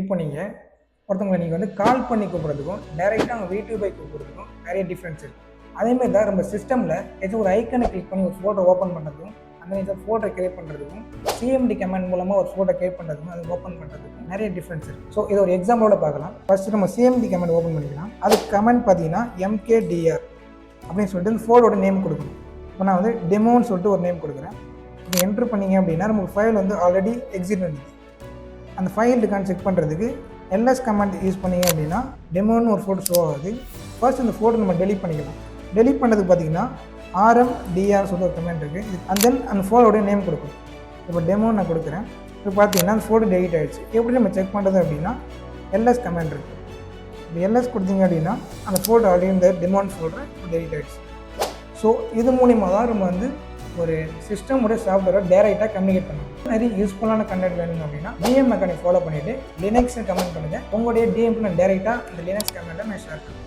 இப்போ நீங்கள் ஒருத்தவங்களை நீங்கள் வந்து கால் பண்ணி கூப்பிட்றதுக்கும் டைரெக்டாக அவங்க வீட்டுக்கு போய் கூப்பிட்றதுக்கும் நிறைய டிஃப்ரென்ஸ் இருக்குது. அதேமாதிரி தான் நம்ம சிஸ்டமில் ஏதாச்சும் ஒரு ஐக்கனை கிளிக் பண்ணி ஒரு ஃபோட்டோ ஓப்பன் பண்ணுறதுக்கும் அந்த ஃபோட்டோ கிரியேட் பண்ணுறதுக்கும் சிஎம்டி கமெண்ட் மூலமாக ஒரு ஃபோட்டோ கிரியேட் பண்ணுறதுக்கும் அது ஓப்பன் பண்ணுறதுக்கும் நிறைய டிஃப்ரென்ஸ் இருக்குது. ஸோ இதை ஒரு எக்ஸாம்பிளோட பார்க்கலாம். ஃபஸ்ட்டு நம்ம சிஎம்டி கமெண்ட் ஓப்பன் பண்ணிக்கலாம். அதுக்கு கமெண்ட் பார்த்தீங்கன்னா MKDR அப்படின்னு சொல்லிட்டு இந்த ஃபோட்டோட நேம் கொடுக்கணும். இப்போ நான் வந்து டெமோன்னு சொல்லிட்டு ஒரு நேம் கொடுக்குறேன். இப்போ என்ட்ரு பண்ணிங்க அப்படின்னா நமக்கு ஃபைல் வந்து ஆல்ரெடி எக்ஸிட் வந்துது. அந்த ஃபைல் இருக்கான்னு செக் பண்ணுறதுக்கு எல்எஸ் கமெண்ட் யூஸ் பண்ணிங்க அப்படின்னா டெமோன்னு ஒரு ஃபோட்டோ ஷோ ஆகுது. ஃபர்ஸ்ட் இந்த ஃபோட்டோ நம்ம டெலிட் பண்ணிக்கலாம். டெலிட் பண்ணுறதுக்கு பார்த்தீங்கன்னா RMDR சொல்லிட்டு ஒரு கமெண்ட் இருக்குது. அண்ட் தென் அந்த ஃபோட்டோடைய நேம் கொடுக்கணும். இப்போ டெமோ நான் கொடுக்குறேன். இப்போ பார்த்தீங்கன்னா அந்த ஃபோட்டோ டெலிட் ஆகிடுச்சு. எப்படி நம்ம செக் பண்ணுறது அப்படின்னா எல்எஸ் கமெண்ட் இருக்குது. இப்போ எல்எஸ் கொடுத்தீங்க அப்படின்னா அந்த ஃபோட்டோ ஆல்ரெடி இந்த டெமோன்னு ஃபோல்டர் இப்போ டெலிட் ஆகிடுச்சு. ஸோ இது மூலிமா தான் நம்ம வந்து ஒரு சிஸ்டமோட சாஃப்ட்வேரை டைரெக்டாக கம்யூனிகேட் பண்ணணும். நிறைய யூஸ்ஃபுல்லான கண்டென்ட் வேணும் அப்படின்னா டிஎம் மெக்கானிக் ஃபாலோ பண்ணிவிட்டு லினக்ஸ் கமெண்ட் பண்ணுங்கள். உங்களுடைய டிஎம்க்கு நான் டைரெக்டாக இந்த லினக்ஸ் கமெண்ட்டை நான் ஷேர் பண்ணுறேன்.